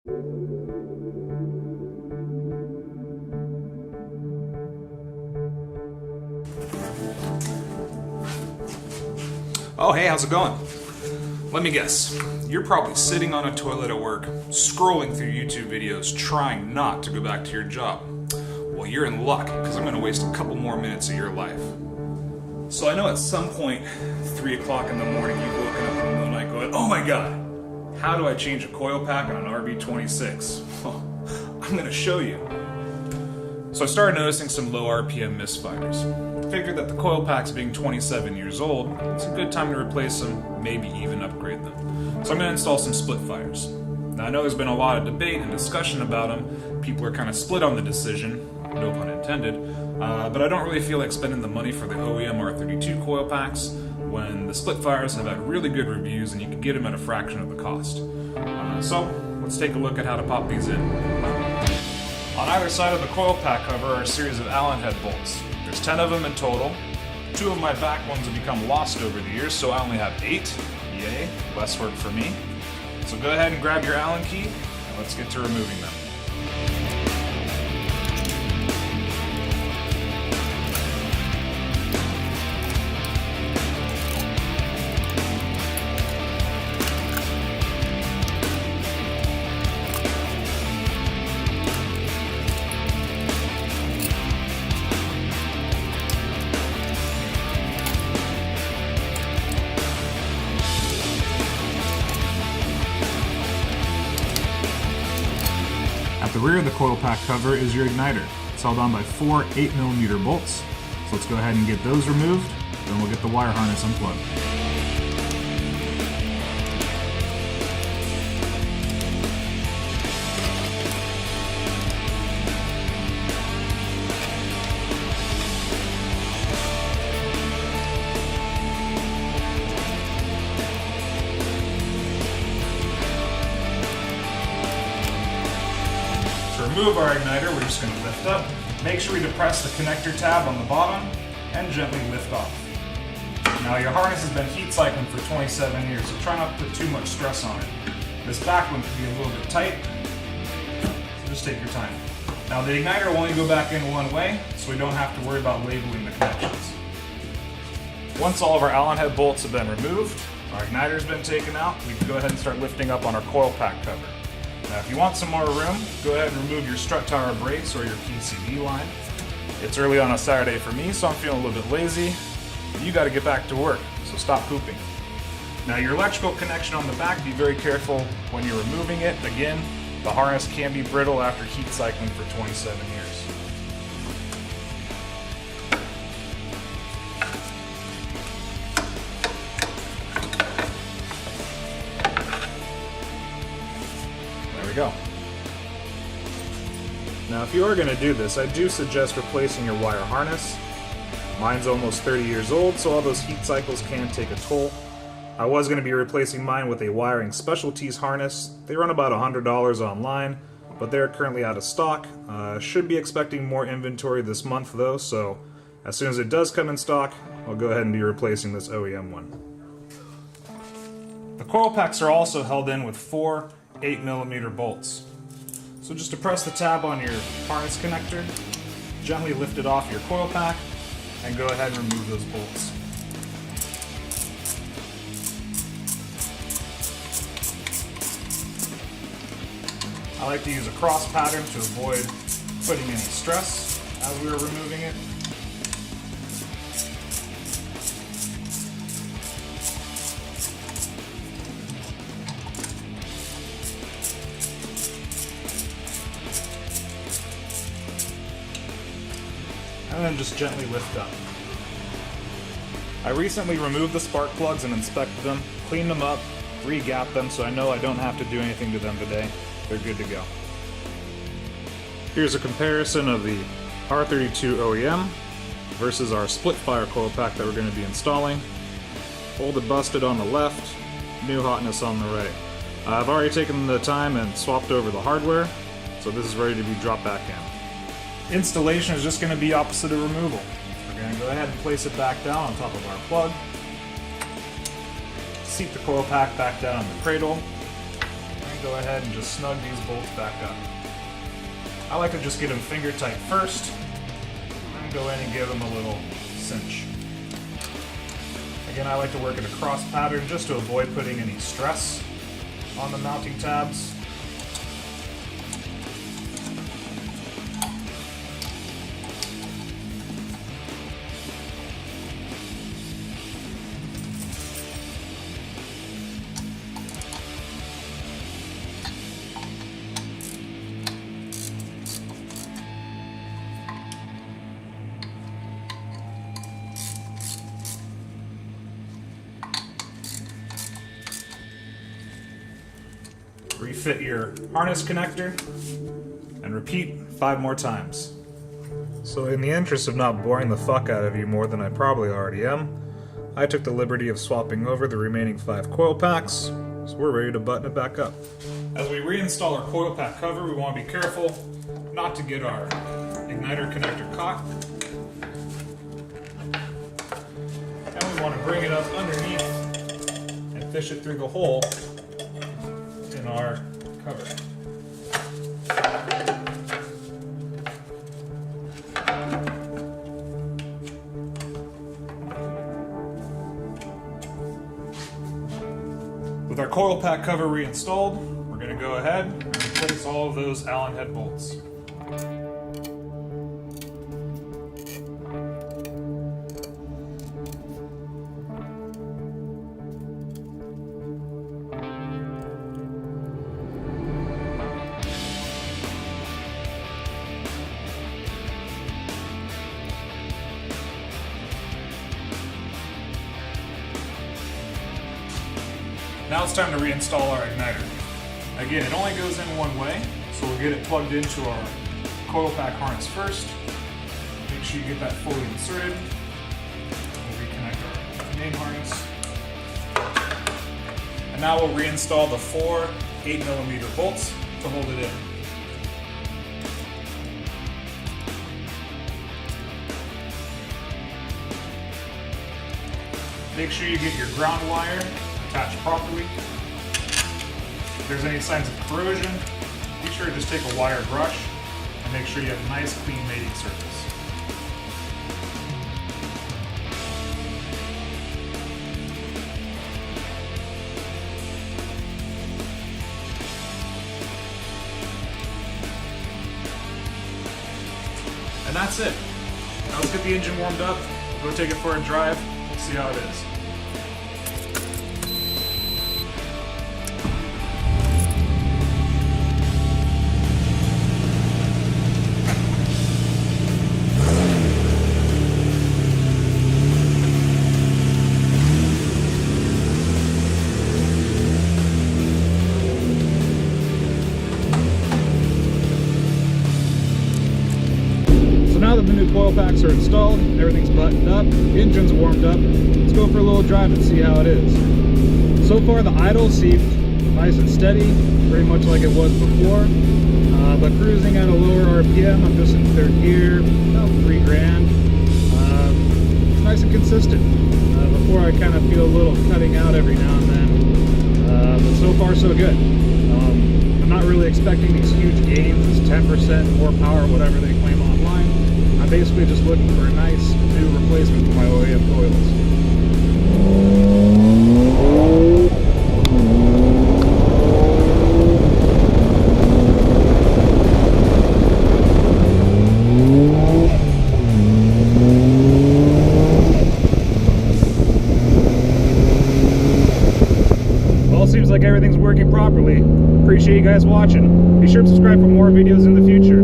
Oh, hey, how's it going? Let me guess. You're probably sitting on a toilet at work, scrolling through YouTube videos, trying not to go back to your job. Well, you're in luck, because I'm going to waste a couple more minutes of your life. So I know at some point, 3 o'clock in the morning, you've woken up in the middle of the night going, oh my god, how do I change a coil pack on an RB26? Well, I'm going to show you. So I started noticing some low RPM misfires. Figured that the coil packs being 27 years old, it's a good time to replace them, maybe even upgrade them. So I'm going to install some split fires. Now I know there's been a lot of debate and discussion about them. People are kind of split on the decision, no pun intended, but I don't really feel like spending the money for the OEM R32 coil packs when the split fires have had really good reviews and you can get them at a fraction of the cost. So let's take a look at how to pop these in. On either side of the coil pack cover are a series of Allen head bolts. There's 10 of them in total. 2 of my back ones have become lost over the years, so I only have 8. Yay, less work for me. So go ahead and grab your Allen key, and let's get to removing them. At the rear of the coil pack cover is your igniter. It's held on by 4 8mm bolts. So let's go ahead and get those removed, then we'll get the wire harness unplugged. To remove our igniter, we're just going to lift up. Make sure we depress the connector tab on the bottom and gently lift off. Now your harness has been heat cycling for 27 years, so try not to put too much stress on it. This back one could be a little bit tight, so just take your time. Now the igniter will only go back in one way, so we don't have to worry about labeling the connections. Once all of our Allen head bolts have been removed, our igniter's been taken out, we can go ahead and start lifting up on our coil pack cover. Now if you want some more room, go ahead and remove your strut tower brace or your PCB line. It's early on a Saturday for me, so I'm feeling a little bit lazy. You got to get back to work, so stop pooping. Now your electrical connection on the back, be very careful when you're removing it. Again, the harness can be brittle after heat cycling for 27 years. Go. Now if you are going to do this, I do suggest replacing your wire harness. Mine's almost 30 years old, so all those heat cycles can take a toll. I was going to be replacing mine with a wiring specialties harness. They run about $100 online, but they're currently out of stock. Should be expecting more inventory this month though, so as soon as it does come in stock, I'll go ahead and be replacing this OEM one. The coil packs are also held in with 4 8mm bolts. So just depress the tab on your harness connector, gently lift it off your coil pack, and go ahead and remove those bolts. I like to use a cross pattern to avoid putting any stress as we are removing it. And then just gently lift up. I recently removed the spark plugs and inspected them, cleaned them up, re-gapped them, so I know I don't have to do anything to them today. They're good to go. Here's a comparison of the R32 OEM versus our split fire coil pack that we're going to be installing. Old and busted on the left, new hotness on the right. I've already taken the time and swapped over the hardware, so this is ready to be dropped back in. Installation is just going to be opposite of removal. We're going to go ahead and place it back down on top of our plug. Seat the coil pack back down in the cradle. And go go ahead and just snug these bolts back up. I like to just get them finger tight first, and go in and give them a little cinch. Again, I like to work in a cross pattern just to avoid putting any stress on the mounting tabs. Refit your harness connector and repeat 5 more times. So in the interest of not boring the fuck out of you more than I probably already am, I took the liberty of swapping over the remaining 5 coil packs, so we're ready to button it back up. As we reinstall our coil pack cover, we want to be careful not to get our igniter connector caught. And we want to bring it up underneath and fish it through the hole in our cover. With our coil pack cover reinstalled, we're going to go ahead and replace all of those Allen head bolts. Now it's time to reinstall our igniter. Again, it only goes in one way, so we'll get it plugged into our coil pack harness first. Make sure you get that fully inserted. We'll reconnect our main harness. And now we'll reinstall the 4 8mm bolts to hold it in. Make sure you get your ground wire attached properly. If there's any signs of corrosion, be sure to just take a wire brush and make sure you have a nice clean mating surface. And that's it. Now let's get the engine warmed up, go take it for a drive, we'll see how it is. Now that the new coil packs are installed, everything's buttoned up, the engine's warmed up, let's go for a little drive and see how it is. So far the idle seemed nice and steady, pretty much like it was before, but cruising at a lower RPM, I'm just in 3rd gear, about 3 grand. It's nice and consistent. Before I kind of feel a little cutting out every now and then, but so far so good. I'm not really expecting these huge gains, this 10% more power, whatever they claim online. I'm basically just looking for a nice new replacement for my OEM coils. Well, it seems like everything's working properly. Appreciate you guys watching. Be sure to subscribe for more videos in the future.